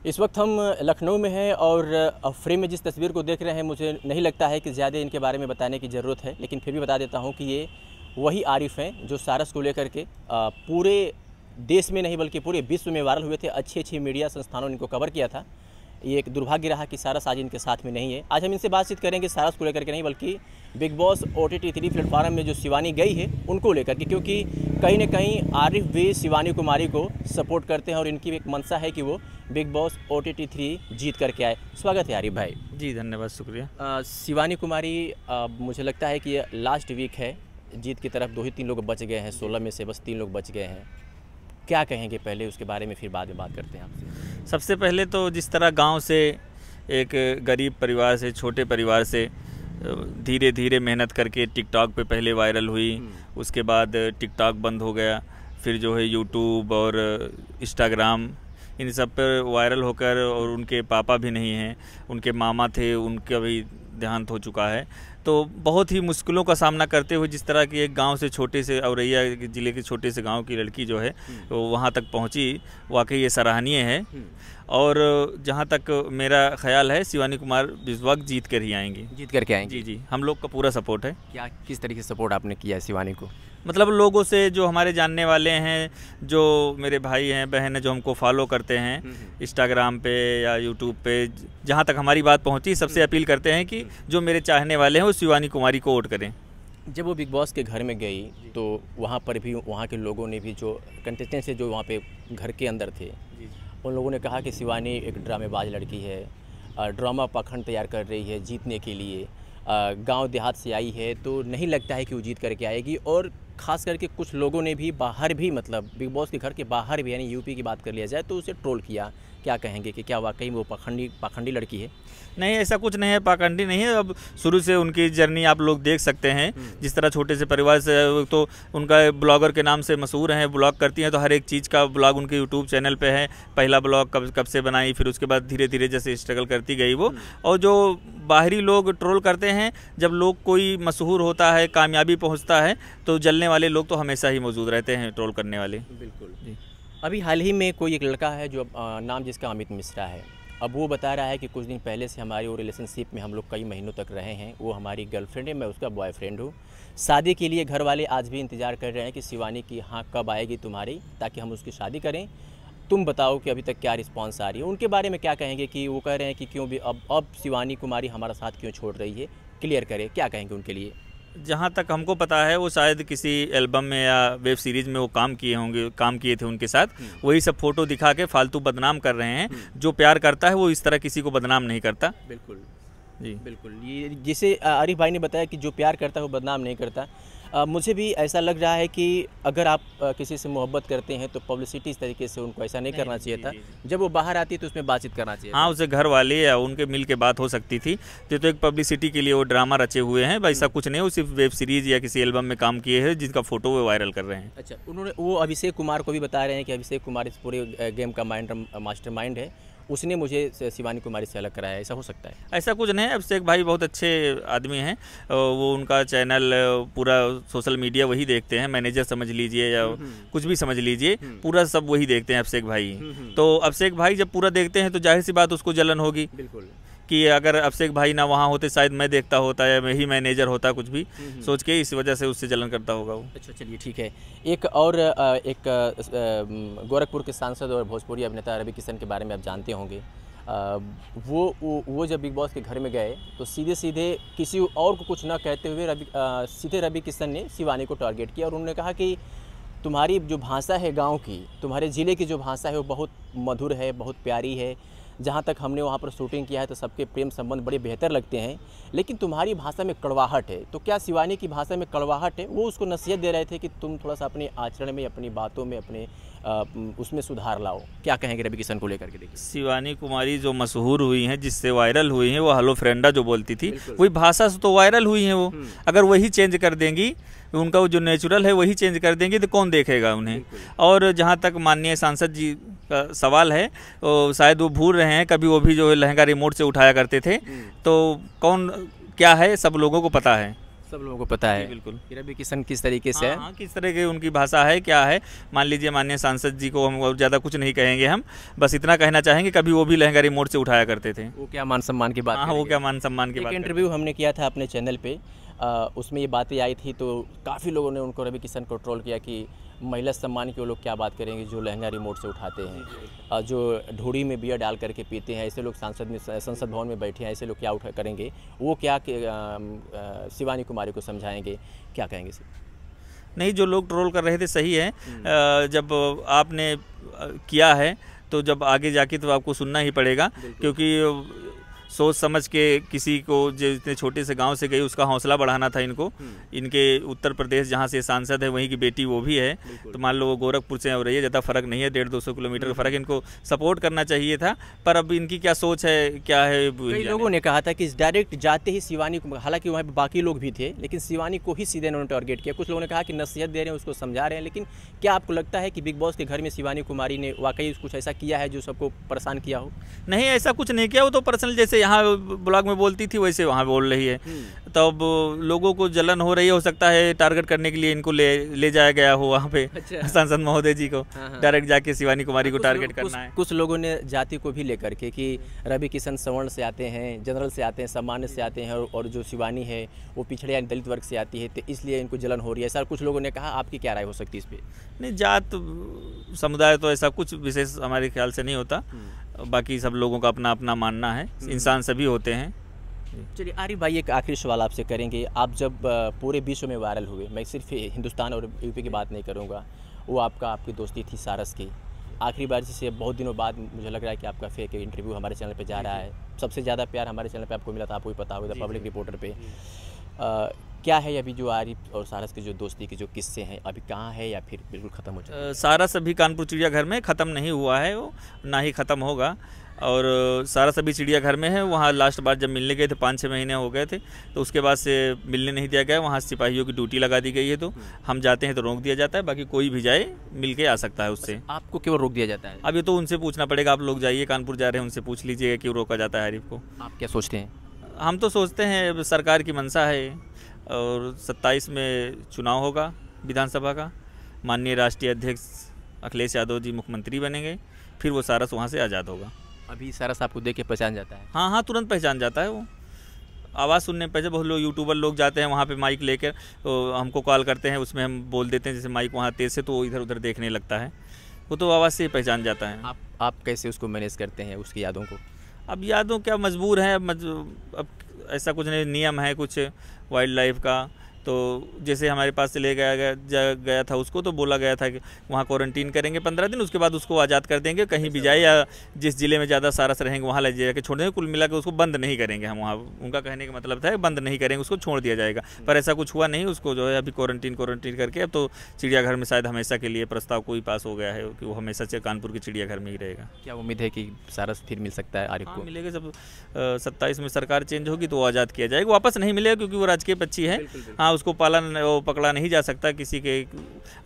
इस वक्त हम लखनऊ में हैं और फ्रेम में जिस तस्वीर को देख रहे हैं मुझे नहीं लगता है कि ज़्यादा इनके बारे में बताने की ज़रूरत है, लेकिन फिर भी बता देता हूं कि ये वही आरिफ हैं जो सारस को लेकर के पूरे देश में नहीं बल्कि पूरे विश्व में वायरल हुए थे। अच्छी मीडिया संस्थानों ने इनको कवर किया था। ये एक दुर्भाग्य रहा कि सारस आज इनके साथ में नहीं है। आज हम इनसे बातचीत करेंगे सारस को लेकर के नहीं बल्कि बिग बॉस OTT 3 प्लेटफॉर्म में जो शिवानी गई है उनको लेकर के, क्योंकि कहीं ना कहीं आरिफ भी शिवानी कुमारी को सपोर्ट करते हैं और इनकी एक मंशा है कि वो बिग बॉस OTT 3 जीत करके आए। स्वागत है आरिफ भाई। जी धन्यवाद, शुक्रिया। शिवानी कुमारी मुझे लगता है कि ये लास्ट वीक है, जीत की तरफ 2 ही 3 लोग बच गए हैं, 16 में से बस 3 लोग बच गए हैं। क्या कहेंगे पहले, उसके बारे में फिर बाद में बात करते हैं आपसे। सबसे पहले तो जिस तरह गांव से एक गरीब परिवार से, छोटे परिवार से धीरे धीरे मेहनत करके टिकटॉक पे पहले वायरल हुई, उसके बाद टिकटॉक बंद हो गया, फिर जो है यूट्यूब और इंस्टाग्राम इन सब पर वायरल होकर, और उनके पापा भी नहीं हैं, उनके मामा थे, उनका भी देहांत हो चुका है। तो बहुत ही मुश्किलों का सामना करते हुए जिस तरह की एक गांव से, छोटे से औरैया ज़िले के छोटे से गांव की लड़की जो है वो वहां तक पहुंची, वाकई ये सराहनीय है। और जहां तक मेरा ख्याल है शिवानी कुमार इस वक्त जीत कर ही आएंगी। जीत करके आएंगे? जी जी, हम लोग का पूरा सपोर्ट है। क्या किस तरीके से सपोर्ट आपने किया है शिवानी को? मतलब लोगों से, जो हमारे जानने वाले हैं, जो मेरे भाई हैं, बहन हैं, जो हमको फॉलो करते हैं इंस्टाग्राम पे या यूट्यूब पे, जहाँ तक हमारी बात पहुँची, सबसे अपील करते हैं कि जो मेरे चाहने वाले हैं वो शिवानी कुमारी को वोट करें। जब वो बिग बॉस के घर में गई तो वहाँ पर भी वहाँ के लोगों ने भी, जो कंटेस्टेंट से जो वहाँ पे घर के अंदर थे, उन लोगों ने कहा कि शिवानी एक ड्रामेबाज लड़की है, ड्रामा पाखंड तैयार कर रही है जीतने के लिए, गांव देहात से आई है, तो नहीं लगता है कि वो जीत करके आएगी। और ख़ास करके कुछ लोगों ने भी बाहर भी, मतलब बिग बॉस के घर के बाहर भी, यानी यूपी की बात कर लिया जाए तो उसे ट्रोल किया। क्या कहेंगे कि क्या वाकई वो पाखंडी लड़की है? नहीं, ऐसा कुछ नहीं है, पाखंडी नहीं है। अब शुरू से उनकी जर्नी आप लोग देख सकते हैं, जिस तरह छोटे से परिवार से, तो उनका ब्लॉगर के नाम से मशहूर हैं, ब्लॉग करती हैं, तो हर एक चीज़ का ब्लॉग उनके यूट्यूब चैनल पे है। पहला ब्लॉग कब से बनाई, फिर उसके बाद धीरे धीरे जैसे स्ट्रगल करती गई वो। और जो बाहरी लोग ट्रोल करते हैं, जब लोग कोई मशहूर होता है, कामयाबी पहुँचता है, तो जलने वाले लोग तो हमेशा ही मौजूद रहते हैं, ट्रोल करने वाले। बिल्कुल जी। अभी हाल ही में कोई एक लड़का है जो नाम जिसका अमित मिश्रा है, अब वो बता रहा है कि कुछ दिन पहले से हमारी वो रिलेशनशिप में हम लोग कई महीनों तक रहे हैं, वो हमारी गर्लफ्रेंड है, मैं उसका बॉयफ्रेंड हूँ। शादी के लिए घर वाले आज भी इंतज़ार कर रहे हैं कि शिवानी की हाँ कब आएगी तुम्हारी, ताकि हम उसकी शादी करें। तुम बताओ कि अभी तक क्या रिस्पॉन्स आ रही है? उनके बारे में क्या कहेंगे कि वो कह रहे हैं कि क्यों भी अब शिवानी कुमारी हमारा साथ क्यों छोड़ रही है? क्लियर करें, क्या कहेंगे उनके लिए? जहाँ तक हमको पता है वो शायद किसी एल्बम में या वेब सीरीज़ में वो काम किए थे उनके साथ। वही सब फोटो दिखा के फालतू बदनाम कर रहे हैं। जो प्यार करता है वो इस तरह किसी को बदनाम नहीं करता। बिल्कुल जी बिल्कुल। ये जिसे आरिफ भाई ने बताया कि जो प्यार करता है वो बदनाम नहीं करता। मुझे भी ऐसा लग रहा है कि अगर आप किसी से मोहब्बत करते हैं तो पब्लिसिटी इस तरीके से उनको ऐसा नहीं करना चाहिए था। जब वो बाहर आती है तो उसमें बातचीत करना चाहिए। हाँ, उसे घर वाले या उनके मिल के बात हो सकती थी। तो एक पब्लिसिटी के लिए वो ड्रामा रचे हुए हैं, ऐसा कुछ नहीं। वो सिर्फ वेब सीरीज़ या किसी एल्बम में काम किए हैं जिनका फोटो वो वायरल कर रहे हैं। अच्छा, उन्होंने वो अभिषेक कुमार को भी बता रहे हैं कि अभिषेक कुमार इस पूरे गेम का मास्टरमाइंड है, उसने मुझे शिवानी कुमारी से अलग कराया। ऐसा हो सकता है? ऐसा कुछ नहीं है। अभिषेक भाई बहुत अच्छे आदमी हैं। वो उनका चैनल पूरा सोशल मीडिया वही देखते हैं, मैनेजर समझ लीजिए या कुछ भी समझ लीजिए, पूरा सब वही देखते हैं अभिषेक भाई। तो अभिषेक भाई जब पूरा देखते हैं तो जाहिर सी बात उसको जलन होगी। बिल्कुल कि अगर अभिषेक भाई ना वहाँ होते शायद मैं देखता होता या मैं ही मैनेजर होता, कुछ भी सोच के, इस वजह से उससे जलन करता होगा वो। अच्छा, चलिए ठीक है। एक और गोरखपुर के सांसद और भोजपुरी अभिनेता रवि किशन के बारे में आप जानते होंगे। वो जब बिग बॉस के घर में गए तो सीधे किसी और को कुछ ना कहते हुए सीधे रवि किशन ने शिवानी को टारगेट किया और उन्होंने कहा कि तुम्हारी जो भाषा है गाँव की, तुम्हारे ज़िले की जो भाषा है वो बहुत मधुर है, बहुत प्यारी है। जहाँ तक हमने वहाँ पर शूटिंग किया है तो सबके प्रेम संबंध बड़े बेहतर लगते हैं, लेकिन तुम्हारी भाषा में कड़वाहट है। तो क्या शिवानी की भाषा में कड़वाहट है? वो उसको नसीहत दे रहे थे कि तुम थोड़ा सा अपने आचरण में, अपनी बातों में, अपने उसमें सुधार लाओ। क्या कहेंगे रवि किशन को लेकर के? देखिए, शिवानी कुमारी जो मशहूर हुई हैं, जिससे वायरल हुई हैं, वो हेलो फ्रेंडा जो बोलती थी, वही भाषा से तो वायरल हुई हैं वो। अगर वही चेंज कर देंगी, उनका वो जो नेचुरल है वही चेंज कर देंगे, तो कौन देखेगा उन्हें? और जहाँ तक माननीय सांसद जी का सवाल है, तो शायद वो भूल रहे हैं, कभी वो भी जो लहंगा रिमोट से उठाया करते थे। तो कौन क्या है सब लोगों को पता है। सब लोगों को पता है बिल्कुल कि रवि किशन किस तरीके से है। हाँ, किस तरह की उनकी भाषा है, क्या है। मान लीजिए माननीय सांसद जी को हम और ज़्यादा कुछ नहीं कहेंगे, हम बस इतना कहना चाहेंगे कभी वो भी लहंगा रिमोट से उठाया करते थे। वो क्या मान सम्मान की बात हाँ, वो क्या मान सम्मान की बात। एक इंटरव्यू हमने किया था अपने चैनल पे, उसमें ये बातें आई थी तो काफ़ी लोगों ने उनको रवि किशन को ट्रोल किया कि महिला सम्मान की वो लोग क्या बात करेंगे जो लहंगा रिमोट से उठाते हैं, जो ढूढ़ी में बियर डाल करके पीते हैं, ऐसे लोग संसद भवन में बैठे हैं, ऐसे लोग क्या उठा करेंगे, वो क्या शिवानी कुमारी को समझाएंगे, क्या कहेंगे सर? नहीं, जो लोग ट्रोल कर रहे थे सही है। जब आपने किया है तो जब आगे जाके तो आपको सुनना ही पड़ेगा, क्योंकि सोच समझ के किसी को जो इतने छोटे से गांव से गई उसका हौसला बढ़ाना था इनको। इनके उत्तर प्रदेश जहां से सांसद है वहीं की बेटी वो भी है, तो मान लो वो गोरखपुर से हो रही है, ज़्यादा फर्क नहीं है, 150-200 किलोमीटर का फ़र्क। इनको सपोर्ट करना चाहिए था, पर अब इनकी क्या सोच है क्या है। कई लोगों ने कहा था कि डायरेक्ट जाते ही शिवानी को, हालांकि वहाँ पे बाकी लोग भी थे, लेकिन शिवानी को ही सीधे उन्होंने टारगेट किया। कुछ लोगों ने कहा कि नसीहत दे रहे हैं, उसको समझा रहे हैं, लेकिन क्या आपको लगता है कि बिग बॉस के घर में शिवानी कुमारी ने वाकई कुछ ऐसा किया है जो सबको परेशान किया हो? नहीं, ऐसा कुछ नहीं किया। वो तो पर्सनल जैसे यहाँ ब्लॉग में बोलती थी वैसे वहाँ बोल रही है, तब लोगों को जलन हो रही है, हो सकता है टारगेट करने के लिए इनको ले जाया गया हो वहाँ पे। अच्छा। सांसद महोदय जी को डायरेक्ट जाके शिवानी कुमारी को टारगेट करना है। कुछ लोगों ने जाति को भी लेकर के कि रवि किशन सवर्ण से आते हैं, जनरल से आते हैं, सामान्य से आते हैं, और जो शिवानी है वो पिछड़े यानी दलित वर्ग से आती है, तो इसलिए इनको जलन हो रही है, ऐसा कुछ लोगों ने कहा। आपकी क्या राय हो सकती है इस पर? नहीं, जात समुदाय तो ऐसा कुछ विशेष हमारे ख्याल से नहीं होता, बाकी सब लोगों का अपना अपना मानना है, इंसान सभी होते हैं। चलिए आरिफ भाई, एक आखिरी सवाल आपसे करेंगे। आप जब पूरे विश्व में वायरल हुए, मैं सिर्फ हिंदुस्तान और यूपी की बात नहीं करूँगा, वो आपकी दोस्ती थी सारस की। आखिरी बार जिसे बहुत दिनों बाद मुझे लग रहा है कि आपका फेक इंटरव्यू हमारे चैनल पे जा रहा है। सबसे ज़्यादा प्यार हमारे चैनल पे आपको मिला था, आपको भी पता होगा, पब्लिक रिपोर्टर पे। क्या है अभी जो आरिफ और सारस की जो दोस्ती के जो किस्से हैं, अभी कहाँ है या फिर बिल्कुल ख़त्म हो चुका है? सारस अभी कानपुर चिड़ियाघर में ख़त्म नहीं हुआ है, वो ना ही ख़त्म होगा। और सारस अभी चिड़ियाघर में है। वहाँ लास्ट बार जब मिलने गए थे 5-6 महीने हो गए थे, तो उसके बाद से मिलने नहीं दिया गया। वहाँ सिपाहियों की ड्यूटी लगा दी गई है, तो हम जाते हैं तो रोक दिया जाता है, बाकी कोई भी जाए मिल के आ सकता है उससे। आपको क्यों रोक दिया जाता है? अब ये तो उनसे पूछना पड़ेगा। आप लोग जाइए, कानपुर जा रहे हैं, उनसे पूछ लीजिएगा क्यों रोका जाता है आरिफ को। आप क्या सोचते हैं? हम तो सोचते हैं सरकार की मंशा है, और 27 में चुनाव होगा विधानसभा का। माननीय राष्ट्रीय अध्यक्ष अखिलेश यादव जी मुख्यमंत्री बनेंगे, फिर वो सारस वहाँ से आज़ाद होगा। अभी सारस आपको देख के पहचान जाता है? हाँ हाँ, तुरंत पहचान जाता है वो। आवाज़ सुनने पे बहुत लोग यूट्यूबर लोग जाते हैं वहाँ पे माइक लेकर, तो हमको कॉल करते हैं, उसमें हम बोल देते हैं, जैसे माइक वहाँ तेज़ से तो वो इधर उधर देखने लगता है, वो तो आवाज़ से ही पहचान जाता है। आप कैसे उसको मैनेज करते हैं, उसकी यादों को? अब यादों क्या, मजबूर हैं। अब ऐसा कुछ नहीं, नियम है कुछ वाइल्ड लाइफ का। तो जैसे हमारे पास से ले गया था उसको, तो बोला गया था कि वहाँ क्वारंटीन करेंगे 15 दिन, उसके बाद उसको आज़ाद कर देंगे। कहीं भी जाए या जिस ज़िले में ज़्यादा सारस रहेंगे वहाँ ले जाके छोड़ देंगे। कुल मिला के उसको बंद नहीं करेंगे हम वहाँ। उनका कहने का मतलब था बंद नहीं करेंगे, उसको छोड़ दिया जाएगा, पर ऐसा कुछ हुआ नहीं। उसको जो है अभी क्वारंटीन करके अब तो चिड़ियाघर में शायद हमेशा के लिए प्रस्ताव कोई पास हो गया है कि वो हमेशा से कानपुर के चिड़ियाघर में ही रहेगा। क्या उम्मीद है कि सारस फिर मिल सकता है आरिफ को? मिलेगा, जब 27 में सरकार चेंज होगी तो वो आज़ाद किया जाएगा। वापस नहीं मिलेगा क्योंकि वो राजकीय पक्षी है। हाँ, उसको पकड़ा नहीं जा सकता, किसी के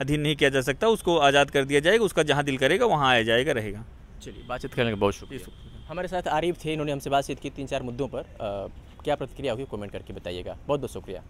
अधीन नहीं किया जा सकता, उसको आज़ाद कर दिया जाएगा। उसका जहाँ दिल करेगा वहाँ आ जाएगा, रहेगा। चलिए, बातचीत करने का बहुत शुक्रिया। हमारे साथ आरिफ थे, इन्होंने हमसे बातचीत की 3-4 मुद्दों पर। क्या प्रतिक्रिया होगी कमेंट करके बताइएगा। बहुत बहुत शुक्रिया।